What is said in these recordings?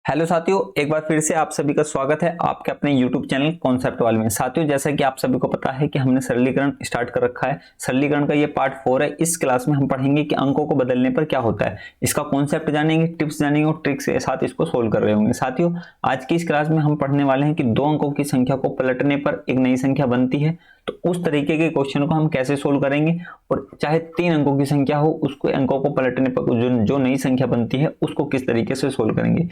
Hello साथियों, एक बार फिर से आप सभी का स्वागत है आपके अपने YouTube चैनल कॉन्सेप्ट वाले में। साथियों, जैसा कि आप सभी को पता है कि हमने सरलीकरण स्टार्ट कर रखा है। सरलीकरण का ये पार्ट 4 है। इस क्लास में हम पढ़ेंगे कि अंकों को बदलने पर क्या होता है, इसका कॉन्सेप्ट जानेंगे, टिप्स जानेंगे और ट्रिक्स के साथ इसको सोल्व कर रहे होंगे। साथियों, आज की इस क्लास में हम पढ़ने वाले हैं कि 2 अंकों की संख्या को पलटने पर एक नई संख्या बनती है, तो उस तरीके के क्वेश्चन को हम कैसे सोल्व करेंगे। और चाहे 3 अंकों की संख्या हो, उसको अंकों को पलटने पर जो नई संख्या बनती है उसको किस तरीके से सोल्व करेंगे।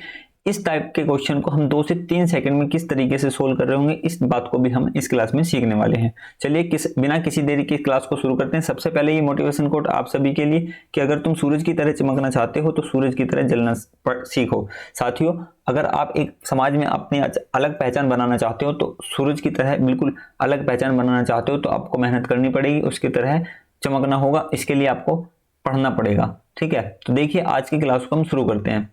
इस टाइप के क्वेश्चन को हम 2 से 3 सेकंड में किस तरीके से सोल्व कर रहे होंगे, इस बात को भी हम इस क्लास में सीखने वाले हैं। चलिए बिना किसी देरी के क्लास को शुरू करते हैं। सबसे पहले ये मोटिवेशन कोट आप सभी के लिए कि अगर तुम सूरज की तरह चमकना चाहते हो तो सूरज की तरह जलना सीखो। साथियों, अगर आप एक समाज में अपनी अलग पहचान बनाना चाहते हो, तो सूरज की तरह बिल्कुल अलग पहचान बनाना चाहते हो, तो आपको मेहनत करनी पड़ेगी, उसकी तरह चमकना होगा। इसके लिए आपको पढ़ना पड़ेगा। ठीक है, तो देखिए आज की क्लास को हम शुरू करते हैं।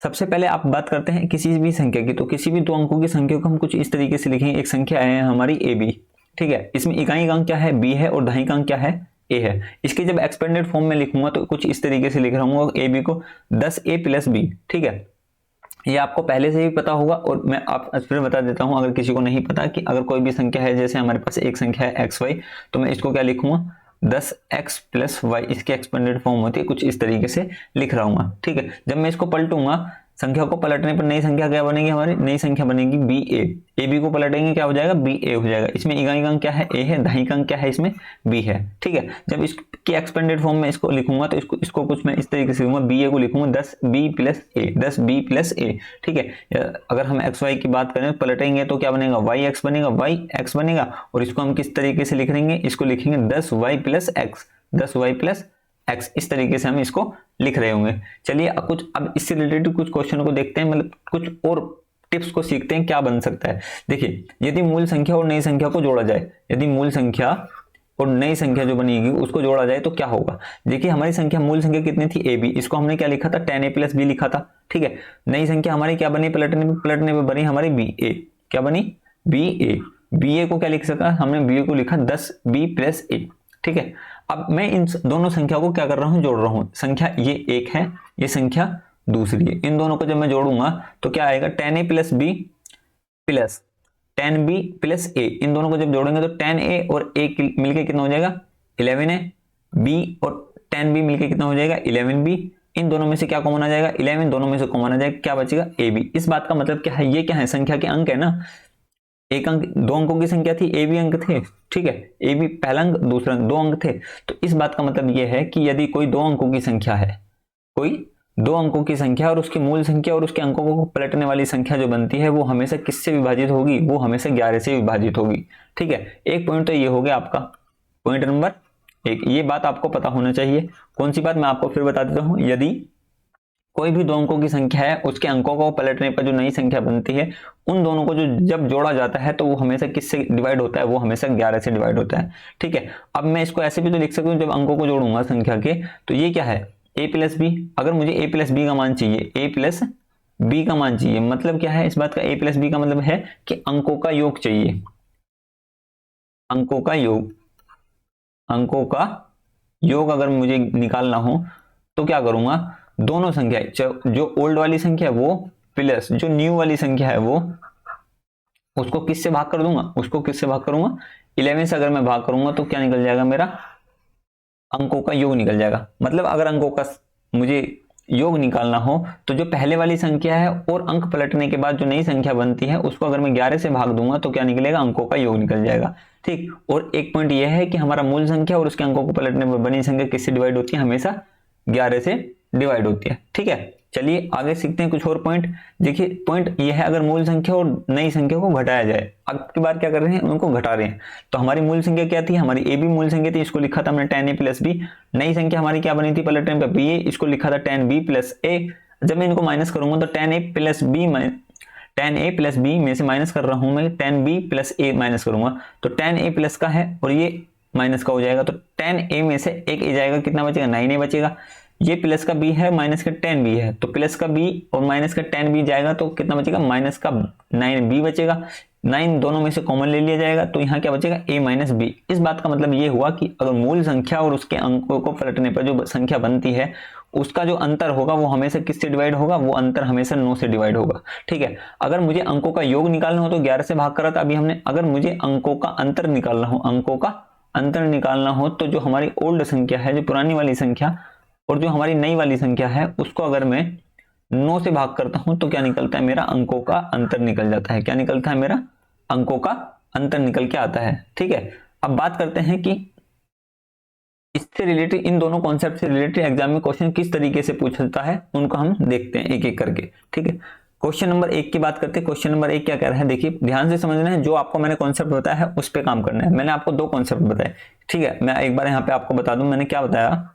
सबसे पहले आप बात करते हैं किसी भी संख्या की, तो किसी भी 2 अंकों की संख्या को हम कुछ इस तरीके से लिखेंगे। एक संख्या है हमारी ए बी, ठीक है, इसमें इकाई अंक क्या है, बी है, और दहाई अंक क्या है, ए है। इसके जब एक्सपेंडेड फॉर्म में लिखूंगा तो कुछ इस तरीके से लिख रहा हूँ ए बी को 10a + b। ठीक है, ये आपको पहले से ही पता होगा, और मैं आप फिर बता देता हूं अगर किसी को नहीं पता कि अगर कोई भी संख्या है, जैसे हमारे पास एक संख्या है एक्स वाई, तो मैं इसको क्या लिखूंगा 10x + y। इसकी एक्सपेंडेड फॉर्म होती है, कुछ इस तरीके से लिख रहा हूँ। ठीक है, जब मैं इसको पलटूंगा, संख्या को पलटने पर नई संख्या क्या बनेगी, हमारी नई संख्या बनेगी बी ए। ए बी को पलटेंगे क्या हो जाएगा, बी ए हो जाएगा। इसमें इकाई अंक क्या है, ए है, दहाई अंक क्या है, इसमें बी है। ठीक है, जब इसकी एक्सपेंडेड फॉर्म में इसको लिखूंगा तो इसको कुछ मैं इस तरीके से लिखूंगा, बी ए को लिखूंगा 10b + a, 10b + a। ठीक है, अगर हम एक्स वाई की बात करें पलटेंगे तो क्या बनेगा, वाई एक्स बनेगा, वाई एक्स बनेगा। और इसको हम किस तरीके से लिख लेंगे, इसको लिखेंगे 10y + x, 10y + x। इस तरीके से हम इसको लिख रहे होंगे। चलिए अब इससे रिलेटेड कुछ क्वेश्चन को देखते हैं, मतलब कुछ और टिप्स को सीखते हैं क्या बन सकता है। देखिए, यदि मूल संख्या और नई संख्या को जोड़ा जाए, यदि मूल संख्या और नई संख्या जो बनेगी उसको जोड़ा जाए तो क्या होगा। देखिए, हमारी संख्या मूल संख्या कितनी थी, ए बी, इसको हमने क्या लिखा था 10a + b लिखा था। ठीक है, नई संख्या हमारी क्या बनी, पलटने पे बनी हमारी बी ए। क्या बनी, बी ए। बी ए को क्या लिख सका हमने, बी ए को लिखा 10b + a। ठीक है, अब मैं इन दोनों संख्या को क्या कर रहा हूं, जोड़ रहा हूं। संख्या ये एक है, ये संख्या दूसरी है। इन दोनों को जब मैं जोड़ूंगा तो क्या आएगा, 10a + b + 10b + a। इन दोनों को जब जोड़ेंगे तो 10a और a मिलके कितना हो जाएगा, 11a। b और 10b मिलके कितना हो जाएगा, 11b। इन दोनों में से क्या कॉमन आ जाएगा, 11। दोनों में से कॉमन आ जाएगा, क्या बचेगा, ab। इस बात का मतलब क्या है, ये क्या है, संख्या के अंक है ना। एक अंक, 2 अंकों की संख्या थी, ए बी अंक थे। ठीक है, ए बी पहला अंक, दूसरा अंक, 2 अंक थे। तो इस बात का मतलब यह है कि यदि कोई 2 अंकों की संख्या है, कोई 2 अंकों की संख्या और उसकी मूल संख्या और उसके अंकों को पलटने वाली संख्या जो बनती है वो हमेशा किससे विभाजित होगी, वो हमेशा 11 से विभाजित होगी। ठीक है, एक पॉइंट तो ये हो गया आपका, पॉइंट नंबर 1। ये बात आपको पता होना चाहिए। कौन सी बात, मैं आपको फिर बता देता हूं। यदि कोई भी 2 अंकों की संख्या है, उसके अंकों को पलटने पर जो नई संख्या बनती है, उन दोनों को जो जब जोड़ा जाता है तो वो हमेशा किससे डिवाइड होता है, वो हमेशा 11 से डिवाइड होता है। ठीक है, अब मैं इसको ऐसे भी तो लिख सकता हूँ, जब अंकों को जोड़ूंगा संख्या के, तो ये क्या है, a + b। अगर मुझे a + b का मान चाहिए, a + b का मान चाहिए, मतलब क्या है इस बात का, a + b का मतलब है कि अंकों का योग चाहिए, अंकों का योग। अंकों का योग अगर मुझे निकालना हो तो क्या करूंगा, दोनों संख्या, जो ओल्ड वाली संख्या है वो प्लस जो न्यू वाली संख्या है वो, उसको किससे भाग कर दूंगा, उसको किससे भाग करूंगा, 11 से अगर मैं भाग करूंगा तो क्या निकल जाएगा, मेरा अंकों का योग निकल जाएगा। मतलब अगर अंकों का मुझे योग निकालना हो तो जो पहले वाली संख्या है और अंक पलटने के बाद जो नई संख्या बनती है उसको अगर मैं 11 से भाग दूंगा तो क्या निकलेगा, अंकों का योग निकल जाएगा। ठीक, और एक पॉइंट यह है कि हमारा मूल संख्या और उसके अंकों को पलटने पर बनी संख्या किससे डिवाइड होती है, हमेशा 11 से डिवाइड होती है। ठीक है, चलिए आगे सीखते हैं कुछ और पॉइंट। देखिए, पॉइंट ये है, अगर मूल संख्या और नई संख्या को घटाया जाए, अब की बार क्या कर रहे हैं, उनको घटा रहे हैं। तो हमारी मूल संख्या क्या थी, हमारी ए बी मूल संख्या थी, इसको लिखा था हमने 10a + b। नई संख्या हमारी क्या बनी थी पलटने पर, बी ए, इसको लिखा था 10b + a। जब मैं इनको माइनस करूंगा तो 10a + b में से माइनस कर रहा हूं मैं, 10b + a माइनस करूंगा तो 10a प्लस का है और ये माइनस का हो जाएगा, तो 10a में से एक a जाएगा, कितना बचेगा, 9a बचेगा। ये प्लस का b है, माइनस का 10b है, तो प्लस का b और माइनस का 10b जाएगा तो कितना बचेगा, माइनस का 9b बचेगा। 9 दोनों में से कॉमन ले लिया जाएगा तो यहाँ क्या बचेगा, a - b। इस बात का मतलब ये हुआ कि अगर मूल संख्या और उसके अंकों को पलटने पर जो संख्या बनती है उसका जो अंतर होगा वो हमेशा किससे डिवाइड होगा, वो अंतर हमेशा 9 से डिवाइड होगा। ठीक है, अगर मुझे अंकों का योग निकालना हो तो 11 से भाग करा था अभी हमने। अगर मुझे अंकों का अंतर निकालना हो, अंकों का अंतर निकालना हो तो जो हमारी ओल्ड संख्या है, जो पुरानी वाली संख्या, और जो हमारी नई वाली संख्या है, उसको अगर मैं 9 से भाग करता हूं तो क्या निकलता है, मेरा अंकों का अंतर निकल जाता है। क्या निकलता है, मेरा अंकों का अंतर निकल के आता है। ठीक है, अब बात करते हैं कि इससे रिलेटेड, इन दोनों कॉन्सेप्ट से रिलेटेड एग्जाम में क्वेश्चन किस तरीके से पूछता है उनको हम देखते हैं एक एक करके। ठीक है, क्वेश्चन नंबर 1 की बात करते हैं। क्वेश्चन नंबर 1 क्या कह रहा है, देखिए ध्यान से समझना है, जो आपको मैंने कॉन्सेप्ट बताया है उस पे काम करना है। मैंने आपको 2 कॉन्सेप्ट बताए। ठीक है, मैं एक बार यहाँ पे आपको बता दूं मैंने क्या बताया।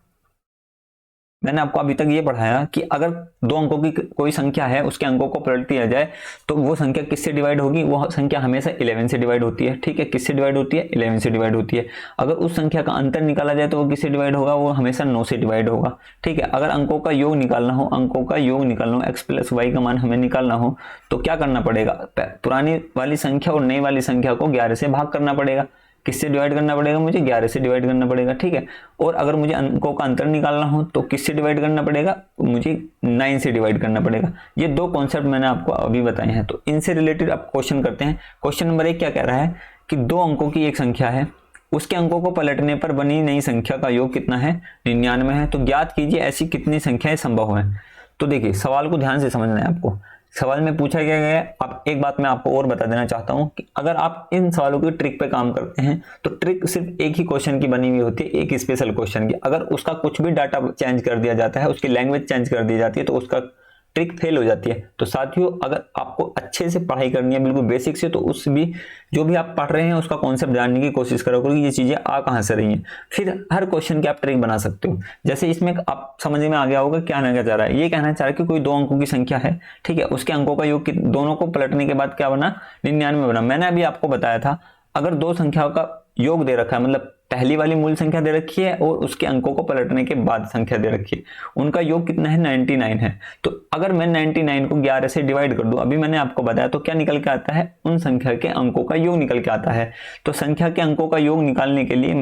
मैंने आपको अभी तक ये पढ़ाया कि अगर 2 अंकों की कोई संख्या है, उसके अंकों को पलट दिया जाए तो वो संख्या किससे डिवाइड होगी, वो संख्या हमेशा 11 से डिवाइड होती है। ठीक है, किससे डिवाइड होती है, 11 से डिवाइड होती है। अगर उस संख्या का अंतर निकाला जाए तो वो किससे डिवाइड होगा, वो हमेशा 9 से डिवाइड होगा। ठीक है, अगर अंकों का योग निकालना हो, अंकों का योग निकालना हो, x + y का मान हमें निकालना हो तो क्या करना पड़ेगा, पुरानी वाली संख्या और नई वाली संख्या को 11 से भाग करना पड़ेगा। किससे डिवाइड करना पड़ेगा, मुझे 11 से डिवाइड करना पड़ेगा। ठीक है, और अगर मुझे अंकों का अंतर निकालना हो तो किससे डिवाइड करना पड़ेगा, मुझे 9 से डिवाइड करना पड़ेगा। ये 2 कॉन्सेप्ट मैंने आपको अभी बताए हैं। तो इनसे रिलेटेड अब क्वेश्चन करते हैं। क्वेश्चन नंबर 1 क्या कह रहा है कि 2 अंकों की एक संख्या है, उसके अंकों को पलटने पर बनी नई संख्या का योग कितना है, 99 है। तो ज्ञात कीजिए ऐसी कितनी संख्याएं संभव है। तो देखिए सवाल को ध्यान से समझना है आपको। सवाल में पूछा गया है, अब एक बात मैं आपको और बता देना चाहता हूं कि अगर आप इन सवालों की ट्रिक पे काम करते हैं तो ट्रिक सिर्फ एक ही क्वेश्चन की बनी हुई होती है, एक स्पेशल क्वेश्चन की। अगर उसका कुछ भी डाटा चेंज कर दिया जाता है, उसकी लैंग्वेज चेंज कर दी जाती है तो उसका ट्रिक फेल हो जाती है। तो साथियों, अगर आपको अच्छे से पढ़ाई करनी है बिल्कुल बेसिक से, तो उस भी जो भी आप पढ़ रहे हैं उसका कॉन्सेप्ट जानने की कोशिश करो कि ये चीजें आ कहां से रही हैं। फिर हर क्वेश्चन की आप ट्रिक बना सकते हो। जैसे इसमें आप समझ में आ गया होगा क्या कहना चाह रहा है। ये कहना चाह रहा है कि कोई 2 अंकों की संख्या है, ठीक है, उसके अंकों का योग दोनों को पलटने के बाद क्या बना, 99 बना। मैंने अभी आपको बताया था अगर 2 संख्याओं का योग दे रखा है, मतलब पहली वाली मूल संख्या दे रखी है और उसके अंकों को पलटने के बाद संख्या दे रखी है, उनका योग कितना है, 99 है। तो अगर मैं 99 को 11 से डिवाइड कर दूं, अभी मैंने आपको बताया, तो क्या निकल के आता है, उन संख्या के अंकों का योग निकल के आता है। तो संख्या के अंकों का योग निकालने के लिए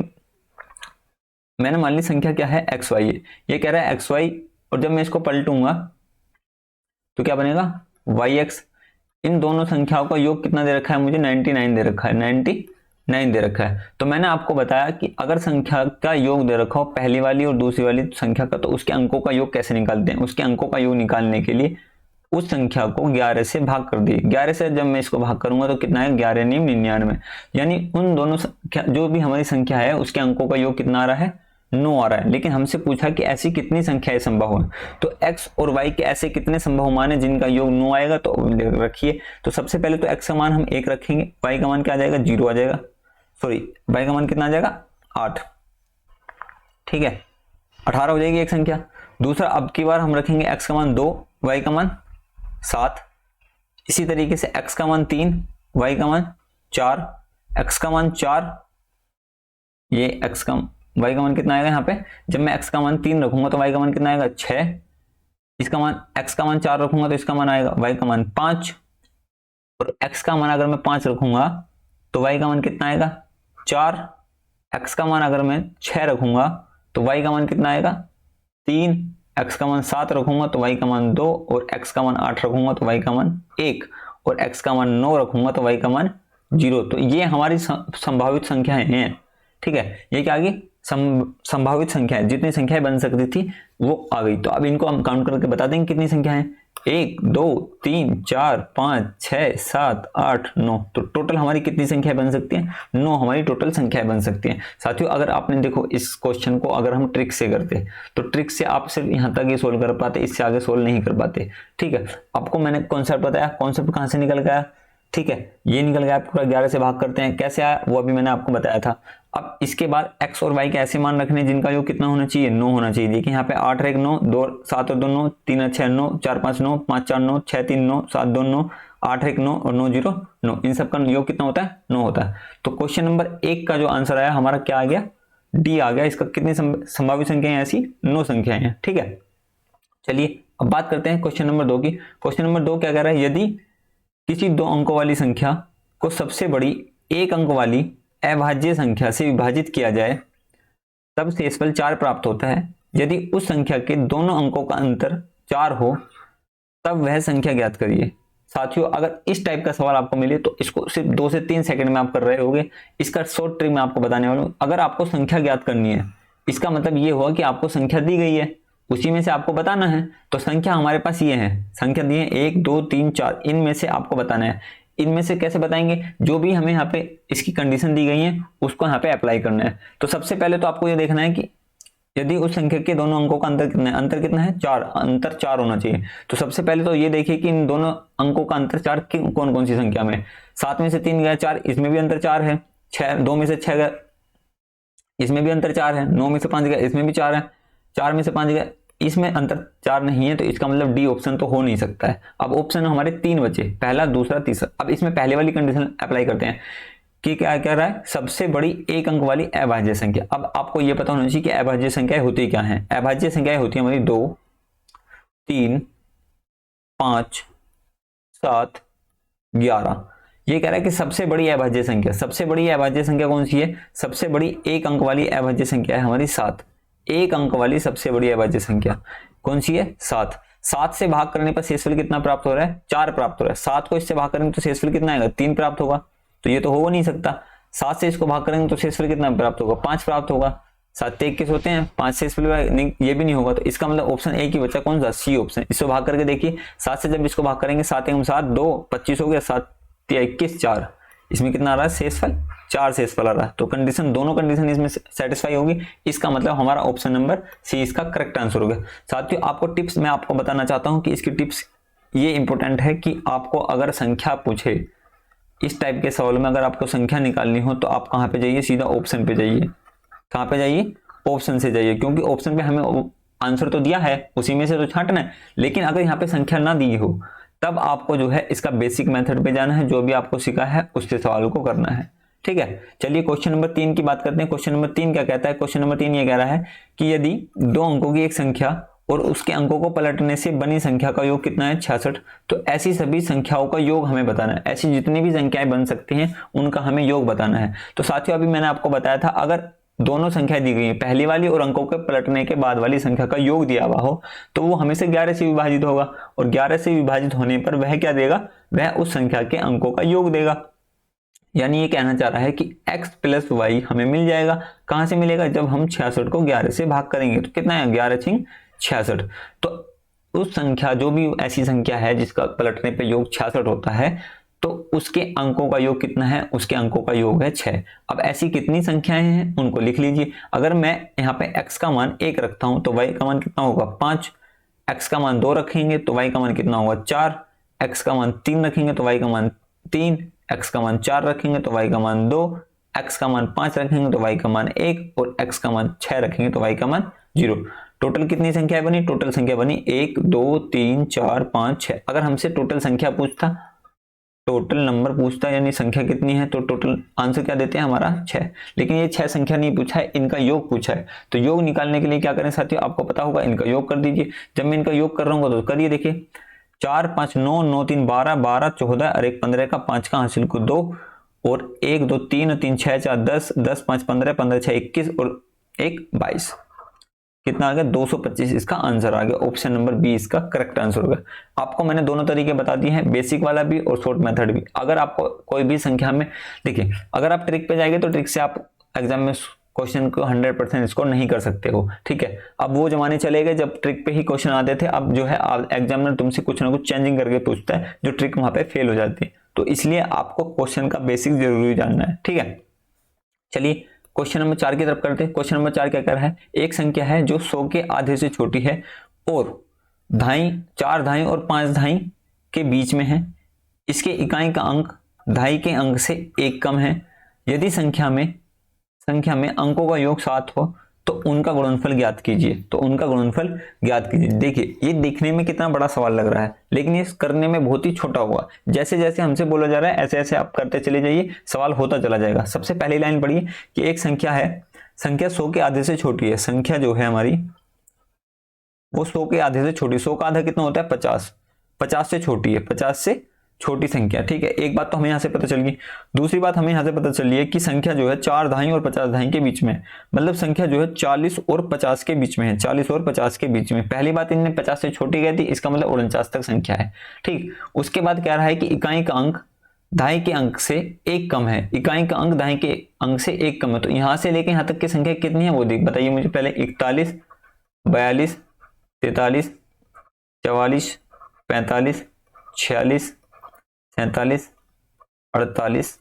मैंने मान ली संख्या क्या है, xy है। ये कह रहा है xy, और जब मैं इसको पलटूंगा तो क्या बनेगा, yx। इन दोनों संख्याओं का योग कितना दे रखा है, मुझे 99 दे रखा है, 99 दे रखा है। तो मैंने आपको बताया कि अगर संख्या का योग दे रखा हो पहली वाली और दूसरी वाली संख्या का, तो उसके अंकों का योग कैसे निकालते हैं। उसके अंकों का योग निकालने के लिए उस संख्या को 11 से भाग कर दिए। 11 से जब मैं इसको भाग करूंगा तो कितना है, 11 × 99, यानी उन दोनों संख्या, जो भी हमारी संख्या है उसके अंकों का योग कितना आ रहा है, 9 आ रहा है। लेकिन हमसे पूछा कि ऐसी कितनी संख्याएं संभव है, तो x और y के ऐसे कितने संभव मान है जिनका योग 9 आएगा। तो रखिए, तो सबसे पहले तो x का मान हम 1 रखेंगे, y का मान क्या आ जाएगा, 0 आ जाएगा, सॉरी y का मान कितना आ जाएगा, 8। ठीक है, 18 हो जाएगी एक संख्या। दूसरा, अब की बार हम रखेंगे x का मान 2, y का मान 7। इसी तरीके से x का मान 3, y का मान 4, x का मान 4, ये y का मान कितना आएगा यहाँ पे, जब मैं x का मान 3 रखूंगा तो y का मान कितना आएगा, 6। इसका मान, x का मान 4 रखूंगा तो इसका मान आएगा, y का मान 5। और x का मान अगर मैं 5 रखूंगा तो y का मान कितना आएगा, 4। x का मान अगर मैं 6 रखूंगा तो y का मान कितना आएगा, 3। x का मान 7 रखूंगा तो y का मान 2, और x का मान 8 रखूंगा तो y का मान 1, और x का मान 9 रखूंगा तो y का मान 0। तो ये हमारी संभावित संख्याएं हैं। ठीक है, ये क्या आ गई, संभावित संख्याएं, जितनी संख्याएं बन सकती थी वो आ गई। तो अब इनको हम काउंट करके बता देंगे कितनी संख्याएं, 1 2 3 4 5 6 7 8 9। तो टोटल हमारी कितनी संख्याएं बन सकती हैं, 9 हमारी टोटल संख्याएं बन सकती हैं। साथियों, अगर आपने देखो इस क्वेश्चन को अगर हम ट्रिक से करते तो ट्रिक से आप सिर्फ यहाँ तक ही सोल्व कर पाते, इससे आगे सोल्व नहीं कर पाते। ठीक है, आपको मैंने कॉन्सेप्ट बताया, कॉन्सेप्ट कहाँ से निकल गया, ठीक है, ये निकल गया। पूरा 11 से भाग करते हैं, कैसे आया वो अभी मैंने आपको बताया था। अब इसके बाद x और y के ऐसे मान रखने जिनका योग कितना होना चाहिए, 9 होना चाहिए। देखिए यहाँ पे 8 और 1 9, 2 7 और 2 9, 3 और 6 9, 4 5 9, 5 4 9, 6 3 9, 7 2 9, 8 1 9 और 9 0 9। इन सब का योग कितना होता है, 9 होता है। तो क्वेश्चन नंबर 1 का जो आंसर आया हमारा क्या आ गया, डी आ गया। इसका कितनी संभावित संख्याएं ऐसी, 9 संख्याएं हैं। ठीक है, चलिए अब बात करते हैं क्वेश्चन नंबर 2 की। क्वेश्चन नंबर 2 क्या कह रहा है, यदि किसी 2 अंकों वाली संख्या को सबसे बड़ी 1 अंक वाली अभाज्य संख्या से विभाजित किया जाए तब शेषफल 4 प्राप्त होता है। यदि उस संख्या के दोनों अंकों का अंतर 4 हो तब वह संख्या ज्ञात करिए। साथियों, अगर इस टाइप का सवाल आपको मिले तो इसको सिर्फ 2 से 3 सेकंड में आप कर रहे होगे। इसका शॉर्ट ट्रिक मैं आपको बताने वाला हूं। अगर आपको संख्या ज्ञात करनी है, इसका मतलब ये हुआ कि आपको संख्या दी गई है, उसी में से आपको बताना है। तो संख्या हमारे पास ये है, संख्या दी है 1 2 3 4, इनमें से आपको बताना है। इनमें से कैसे बताएंगे, जो भी हमें यहाँ पे इसकी कंडीशन दी गई है उसको यहाँ पे अप्लाई करना है। तो सबसे पहले तो आपको ये देखना है कि यदि उस संख्या के दोनों अंकों का अंतर कितना है, अंतर कितना है 4, अंतर 4 होना चाहिए। तो सबसे पहले तो ये देखिए कि इन दोनों अंकों का अंतर 4 कौन कौन सी संख्या में, 7 में से 3 गया 4, इसमें भी अंतर 4 है। 2 में से 6 गया, इसमें भी अंतर 4 है। 9 में से 5 गया, इसमें भी 4 है। 4 में से 5 गया, इसमें अंतर 4 नहीं है, तो इसका मतलब डी ऑप्शन तो हो नहीं सकता है। अब ऑप्शन हमारे 3 बचे, पहला दूसरा तीसरा। अब इसमें पहले वाली कंडीशन अप्लाई करते हैं कि क्या कह रहा है, सबसे बड़ी एक अंक वाली अभाज्य संख्या। अब आपको यह पता होना चाहिए कि अभाज्य संख्याएं होती क्या हैं। अभाज्य संख्याएं होती है हमारी 2 3 5 7 11। ये कह रहा है कि सबसे बड़ी अभाज्य संख्या, सबसे बड़ी अभाज्य संख्या कौन सी है, सबसे बड़ी एक अंक वाली अभाज्य संख्या है हमारी 7। एक अंक वाली सबसे बड़ी अभाज्य संख्या कौन सी है, 7। 7 से भाग करने पर शेषफल कितना प्राप्त हो रहा है, 4 प्राप्त हो रहा है। 7 को इससे भाग करेंगे तो शेषफल कितना आएगा, 3 प्राप्त होगा। तो ये तो हो नहीं सकता। 7 से इसको भाग करेंगे तो शेषफल कितना प्राप्त होगा, 5 प्राप्त होगा। 7 से 21 होते हैं, 5 शेषफल नहीं, ये भी नहीं होगा। तो इसका मतलब ऑप्शन ए की बचा कौन सा, सी ऑप्शन। इसको भाग करके देखिए, 7 से जब इसको भाग करेंगे 7 1 7 2 25 हो गया, 7 21 4, इसमें कितना आ रहा है शेषफल, 4 शेषफल आ रहा है। तो कंडीशन, दोनों कंडीशन इसमें सेटिस्फाई होगी। इसका मतलब हमारा ऑप्शन नंबर सी इसका करेक्ट आंसर होगा। साथियों, आपको टिप्स मैं आपको बताना चाहता हूं कि इसकी टिप्स ये इंपॉर्टेंट है कि आपको अगर संख्या पूछे, इस टाइप के सवाल में अगर आपको संख्या निकालनी हो तो आप कहां पे जाइए, सीधा ऑप्शन पे जाइए। कहां पे जाइए, ऑप्शन से जाइए, क्योंकि ऑप्शन पे हमें आंसर तो दिया है, उसी में से तो छांटना है। लेकिन अगर यहाँ पे संख्या ना दी हो तब आपको जो है इसका बेसिक मेथड पे जाना है, जो भी आपको सीखा है उससे सवाल को करना है। ठीक है, चलिए क्वेश्चन नंबर 3 की बात करते हैं। क्वेश्चन नंबर 3 क्या कहता है, क्वेश्चन नंबर 3 ये कह रहा है कि यदि 2 अंकों की एक संख्या और उसके अंकों को पलटने से बनी संख्या का योग कितना है, 66। तो ऐसी सभी संख्याओं का योग हमें बताना है। ऐसी जितनी भी संख्याएं बन सकती हैं उनका हमें योग बताना है। तो साथियों, अभी मैंने आपको बताया था, अगर दोनों संख्याएं दी गई है, पहली वाली और अंकों के पलटने के बाद वाली संख्या का योग दिया हुआ हो, तो वो हमेशा 11 से विभाजित होगा। और 11 से विभाजित होने पर वह क्या देगा, वह उस संख्या के अंकों का योग देगा। यानी ये कहना चाह रहा है कि x प्लस वाई हमें मिल जाएगा। कहां से मिलेगा, जब हम 66 को 11 से भाग करेंगे। तो कितना है, 11 छिंग 66। तो उस संख्या, जो भी ऐसी संख्या है जिसका पलटने पे योग 66 होता है, तो उसके अंकों का योग कितना है, उसके अंकों का योग है 6। अब ऐसी कितनी संख्याएं हैं उनको लिख लीजिए। अगर मैं यहाँ पे x का मान 1 रखता हूं तो y का मान कितना होगा, 5। x का मान 2 रखेंगे तो y का मान कितना होगा, 4। x का मान 3 रखेंगे तो y का मान 3। x का मान 4 रखेंगे तो y का मान 2। x का मान 5 रखेंगे तो y का मान 1। और x का मान 6 रखेंगे तो y का मान 0। टोटल कितनी संख्या बनी, टोटल संख्या बनी 1 2 3 4 5 6। अगर हमसे टोटल संख्या पूछता, टोटल नंबर पूछता यानी संख्या कितनी है, तो टोटल आंसर क्या देते हैं हमारा 6। लेकिन ये 6 संख्या नहीं पूछा है, इनका योग पूछा है। तो योग निकालने के लिए क्या करें साथियों, आपको पता होगा, इनका योग कर दीजिए। जब मैं इनका योग कर रहा हूँ तो करिए, देखिए 4 5 9 9 3 12 12 14 और 1 15 का 5 का हासिल को 2 और 1 2 3 3 6 4 10 10 5 15 15 6 21 और 1 22। कितना आ गया, 225 इसका आंसर आ गया। ऑप्शन नंबर बी इसका करेक्ट आंसर होगा। आपको मैंने दोनों तरीके बता दिए हैं, बेसिक वाला भी और शॉर्ट मेथड भी। अगर आपको कोई भी संख्या में, देखिए अगर आप ट्रिक पे जाएंगे तो ट्रिक से आप एग्जाम में क्वेश्चन को 100% स्कोर नहीं कर सकते हो। ठीक है, अब वो जमाने चले गए जब ट्रिक पे ही क्वेश्चन आते थे। अब जो है एग्जामिनर तुमसे कुछ ना कुछ चेंजिंग करके पूछता है, जो ट्रिक वहां पे फेल हो जाती है। तो इसलिए आपको क्वेश्चन का बेसिक जरूरी जानना है। ठीक है, चलिए क्वेश्चन नंबर 4 की तरफ करते हैं। क्वेश्चन नंबर 4 क्या कर रहा है, एक संख्या है जो 100 के आधे से छोटी है और धाई 4 धाई और 5 धाई के बीच में है। इसके इकाई का अंक धाई के अंक से 1 कम है। यदि संख्या में अंकों का योग 7 हो तो उनका गुणनफल ज्ञात कीजिए। तो उनका गुणनफल ज्ञात कीजिए। देखिए ये देखने में कितना बड़ा सवाल लग रहा है, लेकिन ये करने में बहुत ही छोटा होगा। जैसे जैसे हमसे बोला जा रहा है ऐसे ऐसे आप करते चले जाइए, सवाल होता चला जाएगा। सबसे पहली लाइन पढ़िए कि एक संख्या है, संख्या 100 के आधे से छोटी है। संख्या जो है हमारी वो 100 के आधे से छोटी, 100 का आधा कितना होता है 50, 50 से छोटी है, 50 से छोटी संख्या। ठीक है, एक बात तो हमें यहाँ से पता चल गई। दूसरी बात हमें यहाँ से पता चली है कि संख्या जो है 4 दहाई और 50 दहाई के बीच में, मतलब संख्या जो है 40 और 50 के बीच में है, 40 और 50 के बीच में। पहली बात इनने 50 से छोटी कह दी, इसका मतलब 49 तक संख्या है। ठीक, उसके बाद कह रहा है कि इकाई का अंक दहाई के अंक से एक कम है, इकाई का अंक दहाई के अंक से एक कम है। तो यहां से लेके यहां तक की संख्या कितनी है वो बताइए मुझे पहले। 41, 42, 43, 44, 45, 46, 47, 48,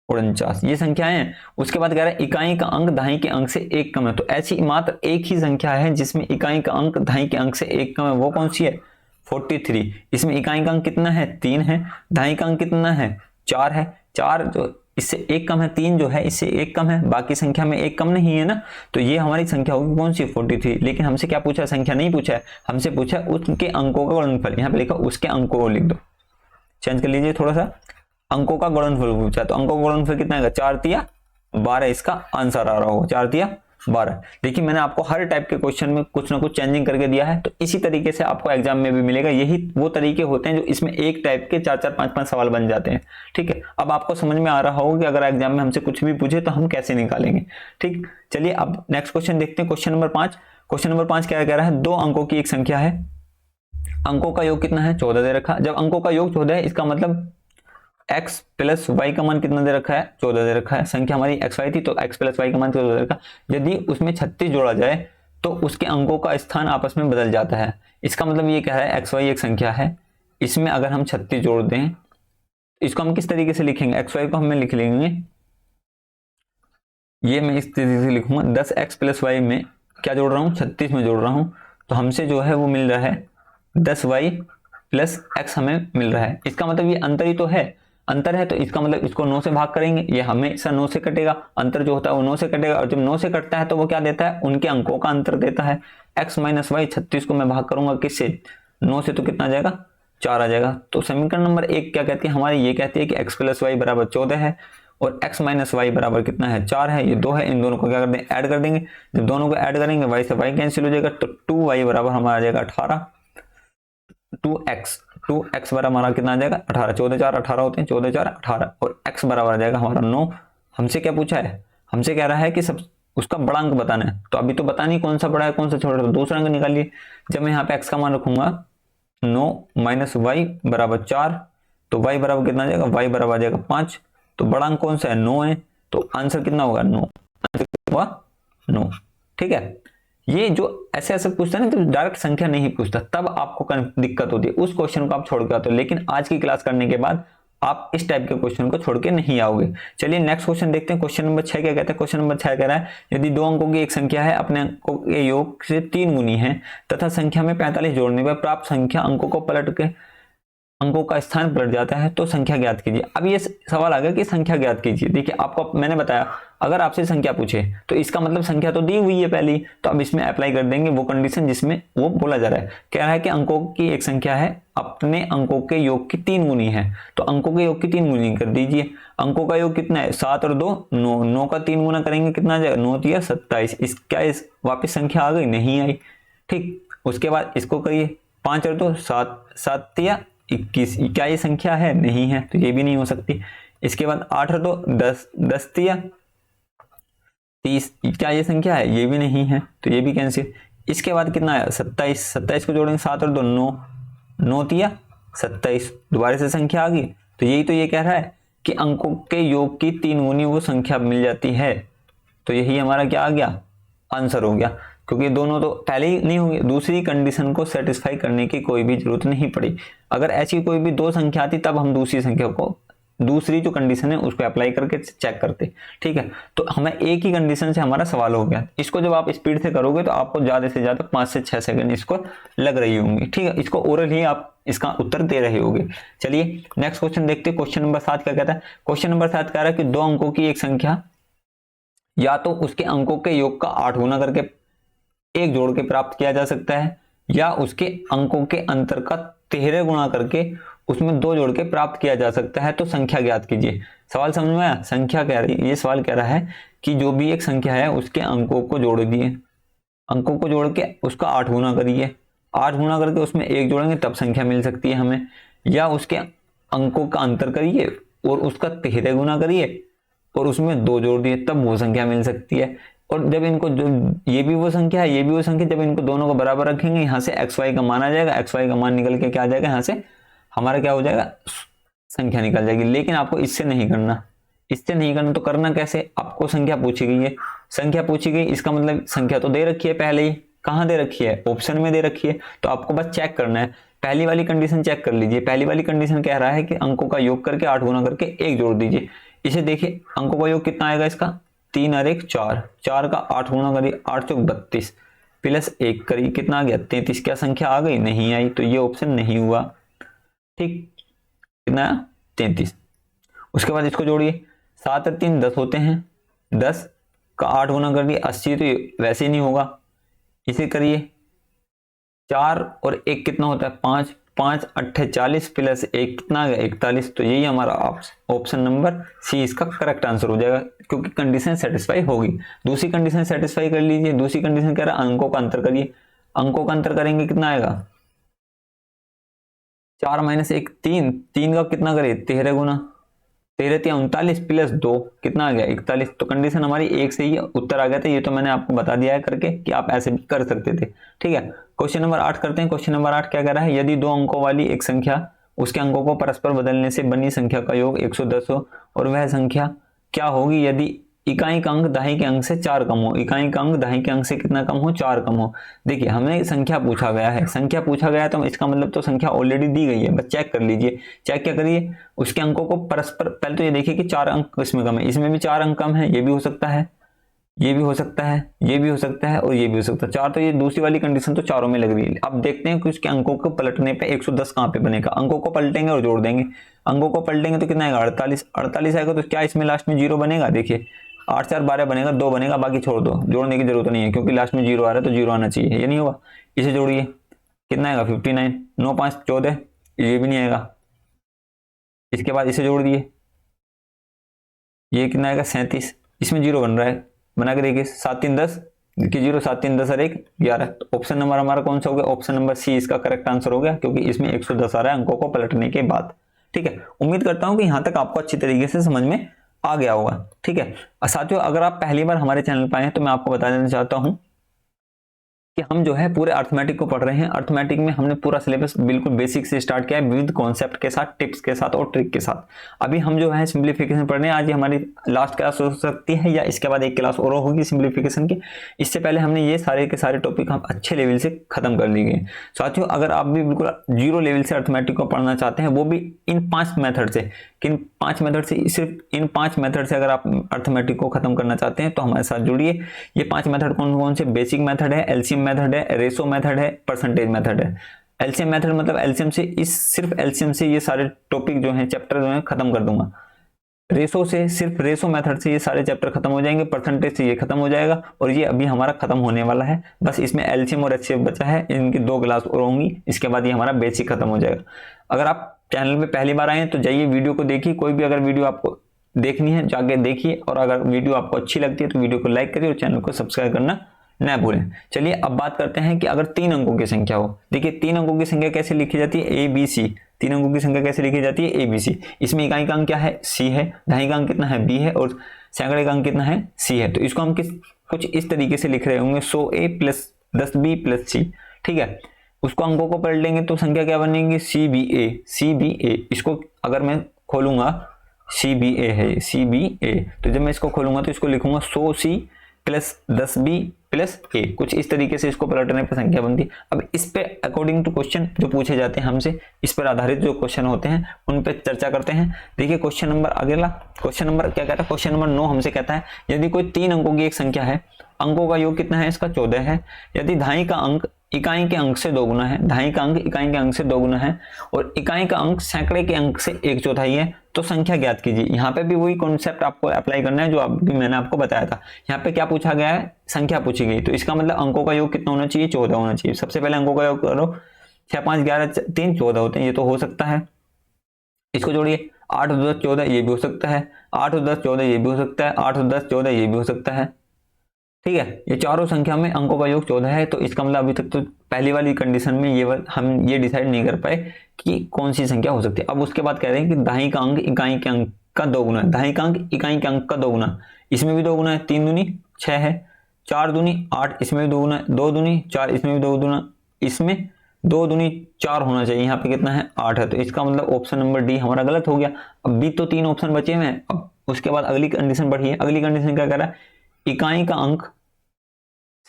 49, ये संख्याएं हैं। उसके बाद कह रहा है इकाई का अंक दहाई के अंक से एक कम है। तो ऐसी मात्र एक ही संख्या है जिसमें इकाई का अंक दहाई के अंक से एक कम है, वो कौन सी है? 43। इसमें इकाई का अंक कितना है? 3 है। दहाई का अंक कितना है? 4 है। 4 जो इससे एक कम है, 3 जो है इससे एक कम है, बाकी संख्या में एक कम नहीं है ना। तो ये हमारी संख्या होगी कौन सी? 43। लेकिन हमसे क्या पूछा? संख्या नहीं पूछा है, हमसे पूछा उसके अंकों का गुणनफल। यहाँ पे लिखा उसके अंकों को लिख दो, चेंज कर लीजिए थोड़ा सा। अंकों का गुणनफल पूछा, तो अंकों का गुणनफल कितना है? 4 तिया 12 इसका आंसर आ रहा होगा, 4 तिया 12। देखिए मैंने आपको हर टाइप के क्वेश्चन में कुछ ना कुछ चेंजिंग करके दिया है, तो इसी तरीके से आपको एग्जाम में भी मिलेगा। यही वो तरीके होते हैं जो इसमें एक टाइप के 4-4, 5-5 सवाल बन जाते हैं। ठीक है, अब आपको समझ में आ रहा होगा कि अगर एग्जाम में हमसे कुछ भी पूछे तो हम कैसे निकालेंगे। ठीक, चलिए अब नेक्स्ट क्वेश्चन देखते हैं। Question number 5। क्वेश्चन नंबर 5 क्या कह रहा है? 2 अंकों की एक संख्या है, अंकों का योग कितना है? 14 दे रखा। जब अंकों का योग 14 है, इसका मतलब x प्लस वाई का मान कितना दे रखा है? 14 दे रखा है। संख्या हमारी x y थी, तो x प्लस वाई का मान 14 दे रखा। यदि उसमें 36 जोड़ा जाए तो उसके अंकों का स्थान आपस में बदल जाता है। इसका मतलब ये कह रहा है x y एक संख्या है, इसमें अगर हम 36 जोड़ दें, इसको हम किस तरीके से लिखेंगे? x y को हमें लिख लेंगे, ये मैं इस तरीके से लिखूंगा, 10x प्लस वाई में क्या जोड़ रहा हूँ? 36 में जोड़ रहा हूँ। तो हमसे जो है वो मिल रहा है 10y प्लस x हमें मिल रहा है। इसका मतलब ये अंतर ही तो है, अंतर है, तो इसका मतलब इसको 9 से भाग करेंगे, ये हमेशा 9 से कटेगा। अंतर जो होता है वो 9 से कटेगा, और जब 9 से कटता है तो वो क्या देता है? उनके अंकों का अंतर देता है। x माइनस वाई, 36 को मैं भाग करूंगा किससे? 9 से, तो कितना आ जाएगा? 4 आ जाएगा। तो समीकरण नंबर 1 क्या कहती है हमारी? ये कहती है कि x प्लस वाई बराबर 14 है और x माइनस वाई बराबर कितना है? 4 है। ये 2 है, इन दोनों को क्या कर दें? ऐड कर देंगे। जब दोनों को ऐड करेंगे y से y कैंसिल हो जाएगा, तो 2y बराबर हमारा आ जाएगा 18। 2x बराबर हमारा कितना आ जाएगा? 18। 14 4 18 होते हैं, 14 4 18, और x बराबर आ जाएगा हमारा 9। हमसे क्या पूछा है? हमसे कह रहा है कि सब उसका बड़ा अंक बताना है। तो अभी तो पता नहीं कौन सा बड़ा है कौन सा छोटा है, तो दूसरा अंक निकालिए। जब मैं यहाँ पे x का मान रखूंगा 9 माइनस वाई बराबर 4, तो y बराबर कितना आ जाएगा? y बराबर आ जाएगा 5। तो बड़ा अंक कौन सा है? 9 है। तो आंसर कितना होगा? 9 हुआ 9। ठीक है, ये जो ऐसे ऐसे पूछता है ना, तो डायरेक्ट संख्या नहीं पूछता, तब आपको दिक्कत होती है, उस क्वेश्चन को आप छोड़ के आते हो। लेकिन आज की क्लास करने के बाद आप इस टाइप के क्वेश्चन को छोड़ के नहीं आओगे। चलिए नेक्स्ट क्वेश्चन देखते हैं। क्वेश्चन नंबर 6 क्या कहता है? क्वेश्चन नंबर 6 कह रहा है यदि 2 अंकों की एक संख्या है, अपने अंकों के योग से 3 गुनी है तथा संख्या में 45 जोड़ने पर प्राप्त संख्या अंकों को पलट के अंकों का स्थान पलट जाता है, तो संख्या ज्ञात कीजिए। अब ये सवाल आ गया कि संख्या ज्ञात कीजिए। देखिए आपको मैंने बताया, अगर आपसे संख्या पूछे तो इसका मतलब संख्या तो दी हुई है पहली, तो अब इसमें अप्लाई कर देंगे वो कंडीशन जिसमें वो बोला जा रहा है। कह रहा है कि अंकों की एक संख्या है, अपने अंकों के योग की 3 गुनी है, तो अंकों के योग की 3 गुनी कर दीजिए। अंकों का योग कितना है? 7 और 2 9, 9 का 3 गुना करेंगे कितना आ जाएगा? 9 तिया 27। इस वापिस संख्या आ गई? नहीं आई। ठीक, उसके बाद इसको करिए, 5 और 2 7, 7 तिया 21। क्या ये संख्या है? नहीं है, तो ये भी नहीं हो सकती। इसके बाद 8 और 2 10, 10 तिया 30। क्या ये संख्या है? ये भी नहीं है, तो ये भी कैंसिल। इसके बाद कितना है? 27। 27 को जोड़ेंगे 7 और 2 9, 9 तिया 27। दोबारा से संख्या आ गई। तो यही तो ये कह रहा है कि अंकों के योग की 3 गुनी वो संख्या मिल जाती है। तो यही हमारा क्या आ गया? आंसर हो गया, क्योंकि दोनों तो पहले ही नहीं होंगे। दूसरी कंडीशन को सेटिस्फाई करने की कोई भी जरूरत नहीं पड़ी। अगर ऐसी कोई भी 2 संख्या आती तब हम दूसरी संख्या को, दूसरी जो कंडीशन है उसको अप्लाई करके चेक करते। ठीक है, तो हमें एक ही कंडीशन से हमारा सवाल हो गया। इसको जब आप स्पीड से करोगे तो आपको ज्यादा से ज्यादा 5 से 6 सेकंड इसको लग रही होंगी। ठीक है, इसको ओरल ही आप इसका उत्तर दे रहे होंगे। चलिए नेक्स्ट क्वेश्चन देखते हैं। क्वेश्चन नंबर 7 क्या कहता है? क्वेश्चन नंबर 7 कह रहा है कि 2 अंकों की एक संख्या या तो उसके अंकों के योग का 8 गुना करके एक जोड़ के प्राप्त किया जा सकता है, या उसके अंकों के अंतर का 13 गुणा करके उसमें 2 जोड़ के प्राप्त किया जा सकता है, तो संख्या ज्ञात कीजिए। सवाल समझ में आया? संख्या कह रही, ये सवाल कह रहा है कि जो भी एक संख्या है उसके अंकों को जोड़ दिए, अंकों को जोड़ के उसका 8 गुना करिए, 8 गुना करके उसमें 1 जोड़ेंगे तब संख्या मिल सकती है हमें, या उसके अंकों का अंतर करिए और उसका 13 गुना करिए और उसमें 2 जोड़ दिए, तब वो संख्या मिल सकती है। और जब इनको जो ये भी वो संख्या है, ये भी वो संख्या, जब इनको दोनों को बराबर रखेंगे, यहाँ से एक्स वाई का मान आ जाएगा, एक्स वाई का मान निकल के क्या आ जाएगा, यहाँ से हमारा क्या हो जाएगा, संख्या निकल जाएगी। लेकिन आपको इससे नहीं करना, इससे नहीं करना तो करना कैसे, आपको संख्या पूछी गई है, संख्या पूछी गई, इसका मतलब संख्या तो दे रखी है पहले ही, कहाँ दे रखी है, ऑप्शन में दे रखी है, तो आपको बस चेक करना है। पहली वाली कंडीशन चेक कर लीजिए, पहली वाली कंडीशन कह रहा है कि अंकों का योग करके 8 गुना करके 1 जोड़ दीजिए। इसे देखिए अंकों का योग कितना आएगा इसका, 3 और 1 4, 4 का 8 गुना करिए, 8 चौक 32 प्लस 1 करिए, कितना आ गया 33। क्या संख्या आ गई, नहीं आई, तो ये ऑप्शन नहीं हुआ। ठीक, कितना आया 33। उसके बाद इसको जोड़िए, 7 और 3 10 होते हैं, 10 का 8 गुना कर दिए 80, तो ये वैसे ही नहीं होगा। इसे करिए, 4 और 1 कितना होता है 5, 5 8 40 प्लस 1 कितना आ गया 41, तो यही हमारा ऑप्शन नंबर सी इसका करेक्ट आंसर हो जाएगा, क्योंकि कंडीशन सेटिस्फाई होगी। दूसरी कंडीशन सेटिस्फाई कर लीजिए, दूसरी कंडीशन कह रहा है अंकों का अंतर करिए, अंकों का अंतर करेंगे कितना आएगा, 4 माइनस 1 3, 3 का कितना करिए 13 गुना, 13 39 प्लस 2 कितना आ गया 41, तो कंडीशन हमारी एक से ही उत्तर आ गया था। ये तो मैंने आपको बता दिया है करके कि आप ऐसे भी कर सकते थे। ठीक है, क्वेश्चन नंबर 8 करते हैं। क्वेश्चन नंबर 8 क्या कह रहा है, यदि 2 अंकों वाली एक संख्या उसके अंकों को परस्पर बदलने से बनी संख्या का योग 110 हो और वह संख्या क्या होगी यदि इकाई का अंक दाहिने के अंक से 4 कम हो, इकाई का अंक दाहिने के अंक से कितना कम हो, 4 कम हो। देखिए हमें संख्या पूछा गया है, संख्या पूछा गया है तो इसका मतलब तो संख्या ऑलरेडी दी गई है, बस चेक कर लीजिए। चेक क्या करिए, उसके अंकों को परस्पर, पहले तो ये देखिए कि 4 अंक इसमें कम है, इसमें भी 4 अंक कम है, ये भी हो सकता है, ये भी हो सकता है, ये भी हो सकता है और ये भी हो सकता है। 4 तो ये दूसरी वाली कंडीशन तो चारों में लग रही है। अब देखते हैं कि उसके अंकों को पलटने पे 110 कहाँ पे बनेगा। अंकों को पलटेंगे और जोड़ देंगे, अंकों को पलटेंगे तो कितना आएगा 48, 48 आएगा तो क्या इसमें लास्ट में 0 बनेगा, देखिए 8 4 12 बनेगा, 2 बनेगा, बाकी छोड़ दो, जोड़ने की जरूरत नहीं है क्योंकि लास्ट में 0 आ रहा है तो 0 आना चाहिए, ये नहीं होगा। इसे जोड़िए, कितना आएगा 59, 9 5 14, ये भी नहीं आएगा। इसके बाद इसे जोड़ दिए, ये कितना आएगा 37, इसमें 0 बन रहा है, बना के देखिए 7 3 10, देखिए 0 7 3 10 और 1 11, तो ऑप्शन नंबर हमारा कौन सा हो गया, ऑप्शन नंबर सी इसका करेक्ट आंसर हो गया, क्योंकि इसमें 110 आ रहा है अंकों को पलटने के बाद। ठीक है, उम्मीद करता हूं कि यहां तक आपको अच्छी तरीके से समझ में आ गया होगा। ठीक है साथियों, अगर आप पहली बार हमारे चैनल पर आए हैं तो मैं आपको बता देना चाहता हूं कि हम जो है पूरे अर्थमेटिक को पढ़ रहे हैं। अर्थमेटिक में हमने पूरा सिलेबस बिल्कुल बेसिक से स्टार्ट किया है, विविध कॉन्सेप्ट के साथ, टिप्स के साथ और ट्रिक के साथ। अभी हम जो है सिंप्लीफिकेशन पढ़ रहे हैं, आज ये हमारी लास्ट क्लास हो सकती है या इसके बाद एक क्लास और होगी सिंप्लीफिकेशन की। इससे पहले हमने ये सारे के सारे टॉपिक हम अच्छे लेवल से खत्म कर लिए। साथियों अगर आप भी बिल्कुल 0 लेवल से अर्थमेटिक को पढ़ना चाहते हैं, वो भी इन 5 मेथड से, किन 5 मेथड से, सिर्फ इन 5 मेथड से अगर आप अर्थमेटिक को खत्म करना चाहते हैं तो हमारे साथ जुड़िए। ये 5 मेथड कौन कौन से, बेसिक मेथड है, एलसीएम मेथड है, रेशो मेथड है, परसेंटेज मेथड है। एलसीएम मेथड मतलब एलसीएम से, इस सिर्फ एलसीएम से ये सारे टॉपिक जो हैं, चैप्टर जो हैं खत्म कर दूंगा। रेशो से, सिर्फ रेशो मेथड से ये सारे चैप्टर खत्म हो जाएंगे, परसेंटेज से ये खत्म हो जाएगा और ये अभी हमारा खत्म होने वाला है। बस इसमें एलसीएम और एचसीएफ बचा है, इनकी 2 क्लास और होंगी, इसके बाद ये हमारा बेसिक खत्म हो जाएगा। अगर आप चैनल पे पहली बार आए हैं तो जाइए वीडियो को देखिए, कोई भी अगर वीडियो आपको देखनी है जाके देखिए, और अगर वीडियो आपको अच्छी लगती है तो वीडियो को लाइक करिए और चैनल को सब्सक्राइब करना न भूलें। चलिए अब बात करते हैं कि अगर 3 अंकों की संख्या हो, देखिए 3 अंकों की संख्या कैसे लिखी जाती है, ए बी सी। 3 अंकों की संख्या कैसे लिखी जाती है, ए बी सी। इसमें इकाई का अंक क्या है, सी है, दहाई का अंक कितना है, बी है, और सैकड़े का अंक कितना है, सी है। तो इसको हम कुछ इस तरीके से लिख रहे होंगे, 100 ए प्लस 10 बी प्लस सी। ठीक है, उसको अंकों को पलट लेंगे तो संख्या क्या बनेगी, सी बी ए, सी बी ए। इसको अगर मैं खोलूंगा, सी बी ए है, सी बी ए, तो जब मैं इसको खोलूंगा तो इसको लिखूंगा 100 सी प्लस 10 बी प्लस ए। कुछ इस तरीके से इसको पलटने पर संख्या बनती है। अब इस पे अकॉर्डिंग टू क्वेश्चन जो पूछे जाते हैं हमसे, इस पर आधारित जो क्वेश्चन होते हैं उन पे चर्चा करते हैं। देखिए क्वेश्चन नंबर अगला, क्वेश्चन नंबर क्या कहता है, क्वेश्चन नंबर 9 हमसे कहता है यदि कोई 3 अंकों की एक संख्या है, अंकों का योग कितना है, इसका 14 है। यदि धाई का अंक इकाई के अंक से 2 गुना है, धाई का अंक इकाई के अंक से 2 गुना है और इकाई का अंक सैकड़े के अंक से 1/4 है, तो संख्या ज्ञात कीजिए। यहाँ पे भी वही कॉन्सेप्ट आपको अप्लाई करना है जो अभी मैंने आपको बताया था। यहाँ पे क्या पूछा गया है, संख्या पूछी गई, तो इसका मतलब अंकों का योग कितना होना चाहिए, 14 होना चाहिए। सबसे पहले अंकों का योग करो, 6 5 11 3 14 होते हैं, ये तो हो सकता है। इसको जोड़िए, 8 और 10 14, ये भी हो सकता है। 8 और 10 14, ये भी हो सकता है। 8 और 10 14, ये भी हो सकता है। ठीक है, ये चारों संख्या में अंकों का योग 14 है। तो इसका मतलब अभी तक तो पहली वाली कंडीशन में हम ये डिसाइड नहीं कर पाए कि कौन सी संख्या हो सकती है। अब उसके बाद कह रहे हैं कि दाई का अंक इकाई के अंक का दोगुना है। दाई का अंक इकाई के अंक का दोगुना, इसमें भी दोगुना है, 3 दूनी 6 है, 4 दूनी 8, इसमें भी दोगुना है, 2 दूनी 4, इसमें भी दोगुना, इसमें 2 दूनी 4 होना चाहिए, यहाँ पे कितना है 8 है। तो इसका मतलब ऑप्शन नंबर डी हमारा गलत हो गया। अब भी तो 3 ऑप्शन बचे हुए हैं। अब उसके बाद अगली कंडीशन बढ़ी है। अगली कंडीशन क्या कह रहा है, इकाई का अंक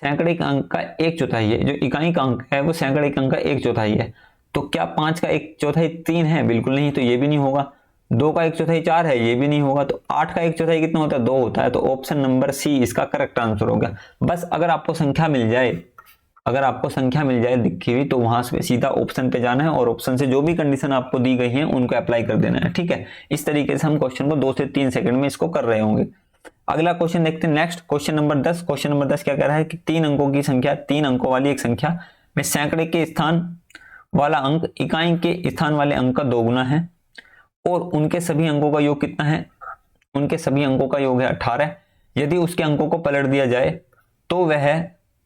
सैकड़े के अंक का 1/4 है। जो इकाई का अंक है वो सैकड़े के अंक का 1/4 है। तो क्या 5 का 1/4 3 है? बिल्कुल नहीं, तो ये भी नहीं होगा। 2 का 1/4 4 है, ये भी नहीं होगा। तो 8 का 1/4 कितना होता है? 2 होता है। तो ऑप्शन नंबर सी इसका करेक्ट आंसर हो गया। बस अगर आपको संख्या मिल जाए, अगर आपको संख्या मिल जाए दिखी हुई, तो वहां से सीधा ऑप्शन पे जाना है और ऑप्शन से जो भी कंडीशन आपको दी गई है उनको अप्लाई कर देना है। ठीक है, इस तरीके से हम क्वेश्चन को 2 से 3 सेकंड में इसको कर रहे होंगे। अगला क्वेश्चन देखते हैं, next question number 10। Question number 10 क्या कह रहा है कि 3 अंकों की संख्या, 3 अंकों वाली एक संख्या में सैकड़े के स्थान वाला अंक इकाई के स्थान वाले अंक का दोगुना है और उनके सभी अंकों का योग कितना है? उनके सभी अंकों का योग है 18। यदि उसके अंकों को पलट दिया जाए तो वह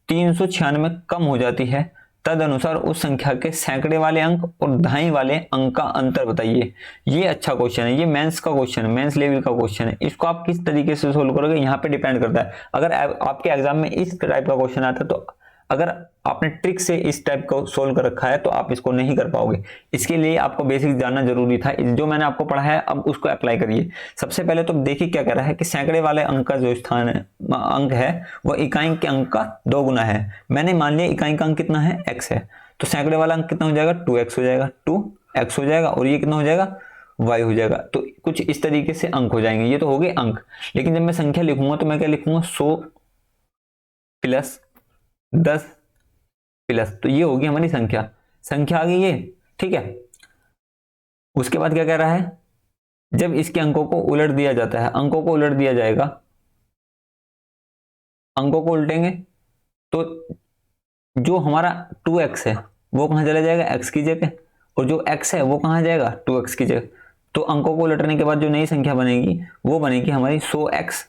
396 कम हो जाती है। तदनुसार उस संख्या के सैकड़े वाले अंक और दाई वाले अंक का अंतर बताइए। ये अच्छा क्वेश्चन है, ये मेंस का क्वेश्चन है, मेंस लेवल का क्वेश्चन है। इसको आप किस तरीके से सोल्व करोगे यहाँ पे डिपेंड करता है। अगर आपके एग्जाम में इस टाइप का क्वेश्चन आता है, तो अगर आपने ट्रिक से इस टाइप को सोल्व कर रखा है तो आप इसको नहीं कर पाओगे। इसके लिए आपको बेसिक जानना जरूरी था। जो मैंने आपको पढ़ाया है अब उसको अप्लाई करिए। सबसे पहले तो देखिए क्या कह रहा है कि सैकड़े वाले अंक का जो स्थान है, अंक है, वह इकाई के अंक का दोगुना है। मैंने मान लिया इकाई का अंक कितना है? x है। तो सैकड़े वाला अंक कितना हो जाएगा? 2x हो जाएगा, 2x हो जाएगा। और ये कितना हो जाएगा? y हो जाएगा। तो कुछ इस तरीके से अंक हो जाएंगे। ये तो हो गए अंक। लेकिन जब मैं संख्या लिखूंगा तो मैं क्या लिखूंगा? 100 प्लस 10 प्लस, तो ये होगी हमारी संख्या। संख्या आ गई ये, ठीक है। उसके बाद क्या कह रहा है, जब इसके अंकों को उलट दिया जाता है, अंकों को उलट दिया जाएगा, अंकों को उल्टेंगे तो जो हमारा 2x है वो कहां चला जाएगा? x की जगह, और जो x है वो कहां जाएगा? 2x की जगह। तो अंकों को उलटने के बाद जो नई संख्या बनेगी वो बनेगी हमारी 100x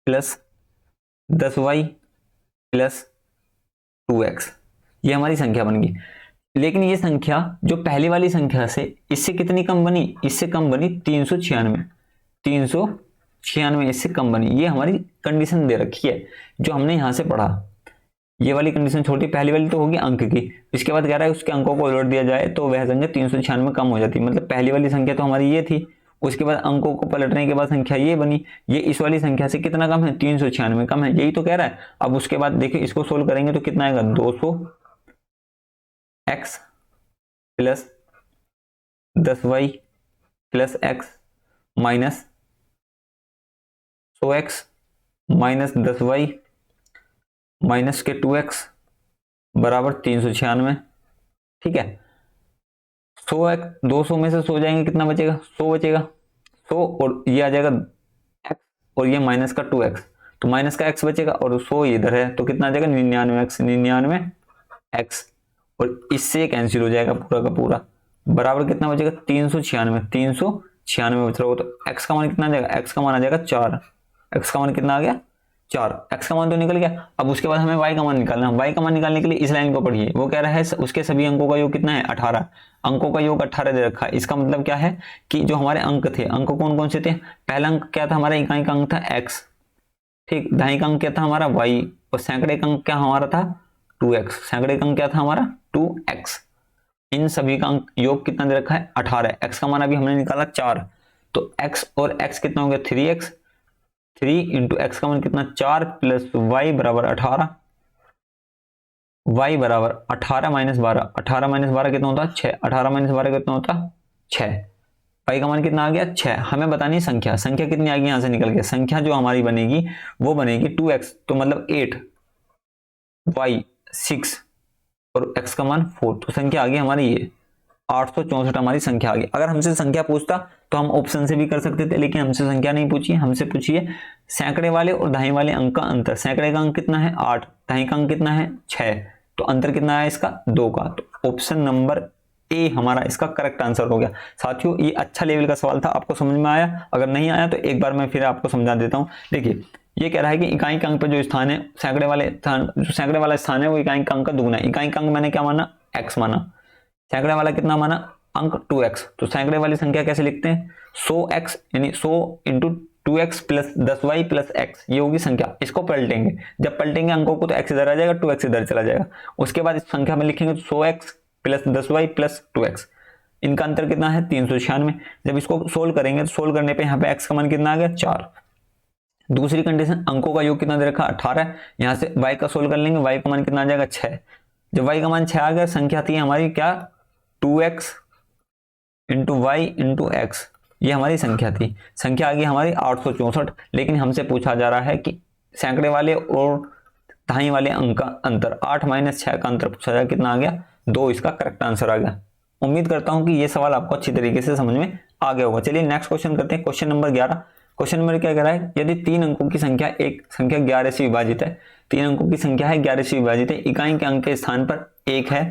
plus 10y plus 2x। ये हमारी संख्या बन गई। लेकिन ये संख्या जो पहली वाली संख्या से इससे कितनी कम बनी? इससे कम बनी 396। 396 इससे कम बनी। ये हमारी कंडीशन दे रखी है जो हमने यहां से पढ़ा। ये वाली कंडीशन छोटी, पहली वाली तो होगी अंक की। इसके बाद कह रहा है उसके अंकों को उलट दिया जाए तो वह संख्या 396 कम हो जाती है। मतलब पहली वाली संख्या तो हमारी ये थी, उसके बाद अंकों को पलटने के बाद संख्या ये बनी। ये इस वाली संख्या से कितना कम है? 396 कम है, यही तो कह रहा है। अब उसके बाद देखिए इसको सोल्व करेंगे तो कितना आएगा? 200x plus 10y plus x minus 100x minus 10y minus के 2x बराबर 396। ठीक है, 100x 200 में से 100 जाएंगे, कितना बचेगा? 100 बचेगा। 100 और ये आ जाएगा x और ये माइनस का 2x, तो माइनस का x बचेगा और 100 इधर है तो कितना आ जाएगा? 99x, 99x। और इससे कैंसिल हो जाएगा पूरा का पूरा, बराबर कितना बचेगा? 396। 396 बच रहा हो तो x का मान कितना आ जाएगा? x का मान आ जाएगा 4। x का मान कितना आ गया? 4। x का मान तो निकल गया। अब उसके बाद हमें y का मान निकालना है। y का मान निकालने के लिए इस लाइन को पढ़िए। वो कह रहा है उसके सभी अंकों का योग कितना है? 18। अंकों का योग 18 दे रखा है। इसका मतलब क्या है कि जो हमारे अंक थे, अंक कौन कौन से थे? पहला अंक क्या था हमारा? इकाई का अंक था x, ठीक। दाई का अंक क्या था हमारा? y। और सैकड़े का अंक क्या हमारा था? 2x। सैकड़े का अंक क्या था हमारा? 2x। इन सभी का अंक योग कितना दे रखा है? 18। x का मान अभी हमने निकाला 4, तो x और x कितना हो गया? 3x। 3 इंटू एक्स का मान कितना? 4 प्लस y बराबर 18। y बराबर 18 माइनस 12। 18 माइनस 12 कितना होता है? 6। 18 माइनस 12 कितना होता है? 6। y का मान कितना आ गया? 6। हमें बतानी संख्या, संख्या कितनी आ गई? यहां से निकल गया। संख्या जो हमारी बनेगी वो बनेगी 2x, तो मतलब 8, y 6 और x का मान 4। तो संख्या आ गई हमारी ये 864 हमारी संख्या आ गई। अगर हमसे संख्या पूछता तो हम ऑप्शन से भी कर सकते थे, लेकिन हमसे संख्या नहीं पूछी। हमसे पूछिए सैकड़े वाले और दाई वाले अंक का अंतर। सैकड़े का अंक कितना है? 8। दाई का अंक कितना है? 6। तो अंतर कितना है इसका? 2 का। तो ऑप्शन नंबर ए हमारा इसका करेक्ट आंसर हो गया। साथियों ये अच्छा लेवल का सवाल था, आपको समझ में आया? अगर नहीं आया तो एक बार मैं फिर आपको समझा देता हूँ। देखिए ये कह रहा है कि इकाई के अंक पर जो स्थान है सैकड़े वाले स्थान, जो सैकड़े वाला स्थान है वो इकाई के अंक का दुगुना है। इकाई का अंक मैंने क्या माना? x माना। सैकड़े वाला कितना माना? अंक 2x। तो सैकड़े वाली संख्या कैसे लिखते हैं? 100x यानी 100 into 2x plus 10y plus x, ये होगी संख्या। इसको पलटेंगे, जब पलटेंगे अंकों को तो x इधर आ जाएगा, 2x इधर चला जाएगा। उसके बाद इस संख्या में लिखेंगे तो 100x plus 10y plus 2x, इनका अंतर कितना है? 396। जब इसको सोल्व करेंगे तो सोल्व करने पे यहाँ पे x का मान कितना आ गया? 4। दूसरी कंडीशन, अंकों का योग कितना दे रखा? 18। यहाँ से y का सोल्व कर लेंगे, y का मान कितना आ जाएगा? 6। जब y का मान 6 आ गया, संख्या थी हमारी क्या? 2x into Y into x, ये हमारी संख्या थी। संख्या आ गई हमारी 864। लेकिन हमसे पूछा जा रहा है कि सैकड़े वाले और दहाई वाले अंक का अंतर, 8 माइनस 6 का अंतर पूछा जाए, कितना आ गया? 2 इसका करेक्ट आंसर आ गया। उम्मीद करता हूं कि ये सवाल आपको अच्छी तरीके से समझ में आ गया होगा। चलिए नेक्स्ट क्वेश्चन करते हैं, क्वेश्चन नंबर 11। क्वेश्चन नंबर क्या कह रहा है? यदि 3 अंकों की संख्या एक संख्या 11 से विभाजित है, 3 अंकों की संख्या है 11 से विभाजित है, इकाई के अंक के स्थान पर 1 है,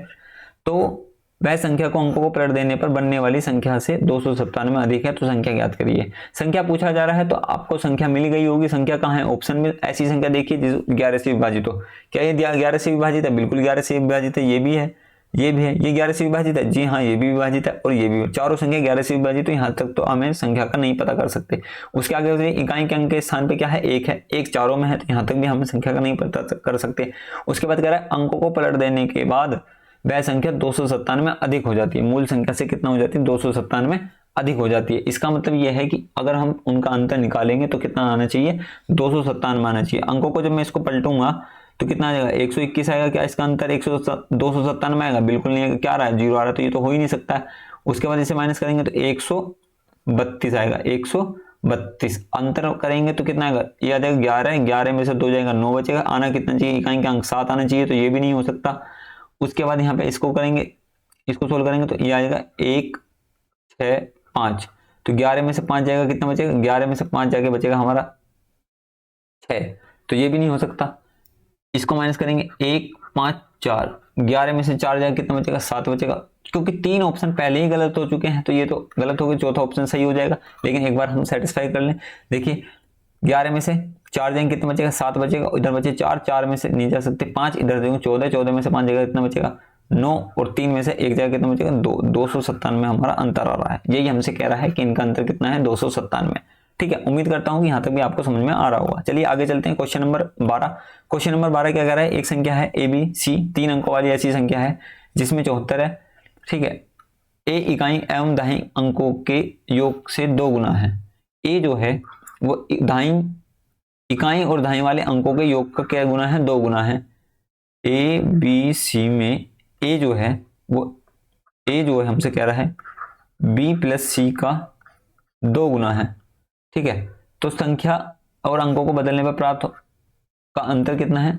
तो वह संख्या को अंकों को पलट देने पर बनने वाली संख्या से 297 अधिक है, तो संख्या ज्ञात करिए। संख्या पूछा जा रहा है तो आपको संख्या मिल गई होगी। संख्या कहाँ है? ऑप्शन में ऐसी संख्या देखिए जिस 11 से विभाजित हो। क्या ये 11 से विभाजित है? बिल्कुल 11 से विभाजित है। ये भी है, ये भी है। ये 11 से विभाजित है? जी हाँ, ये भी विभाजित है और ये भी। चारों संख्या 11 से विभाजित, तो यहाँ तक तो हमें संख्या का नहीं पता कर सकते। उसके आगे इकाई के अंक के स्थान पे क्या है? 1 है, 1 चारों में है, तो यहाँ तक भी हमें संख्या का नहीं पता कर सकते। उसके बाद कह रहा है अंकों को पलट देने के बाद वह संख्या 297 अधिक हो जाती है। मूल संख्या से कितना हो जाती है? 297 अधिक हो जाती है। इसका मतलब यह है कि अगर हम उनका अंतर निकालेंगे तो कितना आना चाहिए? 297 आना चाहिए। अंकों को जब मैं इसको पलटूंगा तो कितना आ जाएगा? 121 आएगा। क्या इसका अंतर 297 आएगा? बिल्कुल नहीं आएगा। क्या आ रहा है? 0 आ रहा है, तो ये तो हो ही नहीं सकता है। उसके बाद इसे माइनस करेंगे तो 132 आएगा। 132 अंतर करेंगे तो कितना आएगा? ये आ जाएगा 11, 11 में से 2 जाएगा, 9 बचेगा। आना कितना चाहिए? इकाई का अंक 7 आना चाहिए, तो ये भी नहीं हो सकता। उसके बाद यहाँ पे इसको करेंगे, इसको सोल्व करेंगे तो ये आ जाएगा 1, 6, 5। तो 11 में से 5 जाएगा, कितना बचेगा? 11 में से 5 जाके बचेगा हमारा 6, तो ये भी नहीं हो सकता। इसको माइनस करेंगे 1, 5, 4। 11 में से 4 जाएगा, कितना बचेगा? 7 बचेगा। क्योंकि 3 ऑप्शन पहले ही गलत हो चुके हैं तो ये तो गलत हो गया, चौथा ऑप्शन सही हो जाएगा। लेकिन एक बार हम सेटिस्फाई कर लें। देखिए 11 में से 4 जाएंगे, कितना बचेगा? 7 बचेगा। इधर बचे 4, 4 में से नहीं जा सकते 5, इधर देंगे 14, 14 में से 5 जाएगा, कितना बचेगा? 9, और 3 में से 1 जाएगा, कितना बचेगा? 2। 297 हमारा अंतर आ रहा है। यही हमसे कह रहा है कि इनका अंतर कितना है? 297। ठीक है, उम्मीद करता हूं कि यहाँ तक भी आपको समझ में आ रहा होगा। चलिए आगे चलते हैं, क्वेश्चन नंबर 12। क्वेश्चन नंबर 12 क्या कह रहा है? एक संख्या है ABC, 3 अंकों वाली ऐसी संख्या है जिसमें 74 है। ठीक है, ए इकाई एवं दहाई अंकों के योग से 2 गुना है। ए जो है वो इकाई और दहाई वाले अंकों के योग का क्या गुना है? 2 गुना है। ABC में ए जो है हमसे कह रहा है B प्लस C का 2 गुना है। ठीक है, तो संख्या और अंकों को बदलने पर प्राप्त का अंतर कितना है?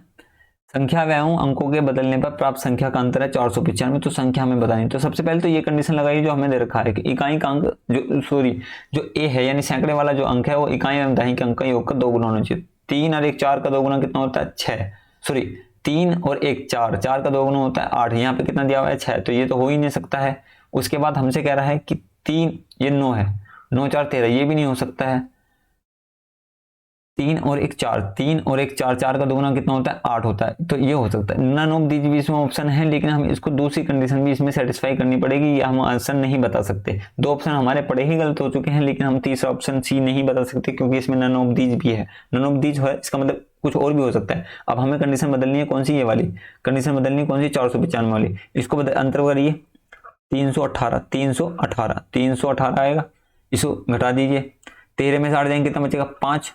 संख्या एवं अंकों के बदलने पर प्राप्त संख्या का अंतर है 495। तो संख्या हमें बतानी, तो सबसे पहले तो ये कंडीशन लगाइए जो हमें दे रखा है कि इकाई का अंक जो ए है यानी सैकड़े वाला जो अंक है वो इकाई एवं दहाई के अंक का योग का 2 गुना होना चाहिए। 3 और 1 4 का 2 गुना कितना होता है? 6। 3 और 1 4, 4 का 2 गुना होता है 8। यहाँ पे कितना दिया हुआ है? 6, तो ये तो हो ही नहीं सकता है। उसके बाद हमसे कह रहा है कि 3, ये 9 है, 9 4 13, ये भी नहीं हो सकता है। 3 और 1 4, 3 और 1 4, 4 का 2 गुना कितना होता है? 8 होता है, तो ये हो सकता है। नन ऑफ दीज भी इसमें ऑप्शन है, लेकिन हम इसको दूसरी कंडीशन भी इसमें सेटिस्फाई करनी पड़ेगी, ये हम आंसर नहीं बता सकते। 2 ऑप्शन हमारे पड़े ही गलत हो चुके हैं, लेकिन हम तीसरा ऑप्शन सी नहीं बता सकते क्योंकि इसमें नन ऑफ दीज भी है। नन ऑफ दीज है इसका मतलब कुछ और भी हो सकता है। अब हमें कंडीशन बदलनी है, कौन सी? ये वाली कंडीशन बदलनी है, कौन सी? 495 वाली। इसको अंतर करिए, 318, 318, 318 आएगा। इसको घटा दीजिए, 13 में से 8 जाएंगे, कितना बचेगा? 5।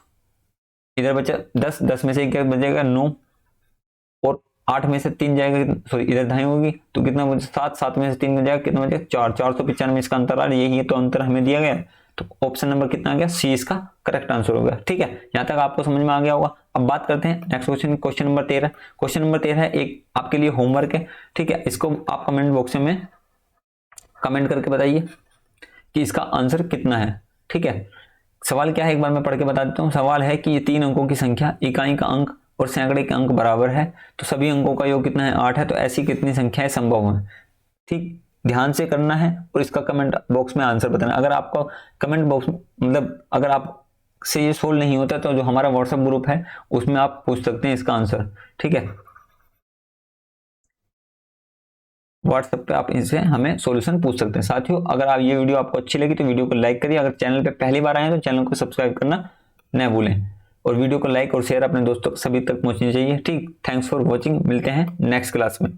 इधर बचा 10, 10 में से 1 बचेगा 9, और 8 में से 3 जाएगा, सॉरी इधर दहाई होगी तो कितना बचे? 7, 7 में से 3 बचेगा, कितना बचेगा? 4। 495 इसका अंतर आ रहा है, यही है तो अंतर हमें दिया गया है। तो ऑप्शन नंबर कितना आ गया? सी इसका करेक्ट आंसर होगा। ठीक है, यहाँ तक आपको समझ में आ गया होगा। अब बात करते हैं next question, question number 13। Question number 13 है एक आपके लिए होमवर्क है। ठीक है, इसको आप कमेंट बॉक्स में कमेंट करके बताइए कि इसका आंसर कितना है। ठीक है, सवाल क्या है एक बार मैं पढ़ के बता देता हूँ। सवाल है कि ये 3 अंकों की संख्या, इकाई का अंक और सैकड़े के अंक बराबर है, तो सभी अंकों का योग कितना है? 8 है, तो ऐसी कितनी संख्याएं संभव है? ठीक, ध्यान से करना है और इसका कमेंट बॉक्स में आंसर बताना। अगर आपको कमेंट बॉक्स मतलब अगर आप से ये सोल्व नहीं होता तो जो हमारा व्हाट्सएप ग्रुप है उसमें आप पूछ सकते हैं इसका आंसर, ठीक है। व्हाट्सएप पे आप इनसे हमें सॉल्यूशन पूछ सकते हैं। साथियों, अगर आप ये वीडियो आपको अच्छी लगी तो वीडियो को लाइक करिए। अगर चैनल पे पहली बार आए तो चैनल को सब्सक्राइब करना न भूलें और वीडियो को लाइक और शेयर अपने दोस्तों सभी तक पहुंचनी चाहिए। ठीक, थैंक्स फॉर वॉचिंग, मिलते हैं नेक्स्ट क्लास में।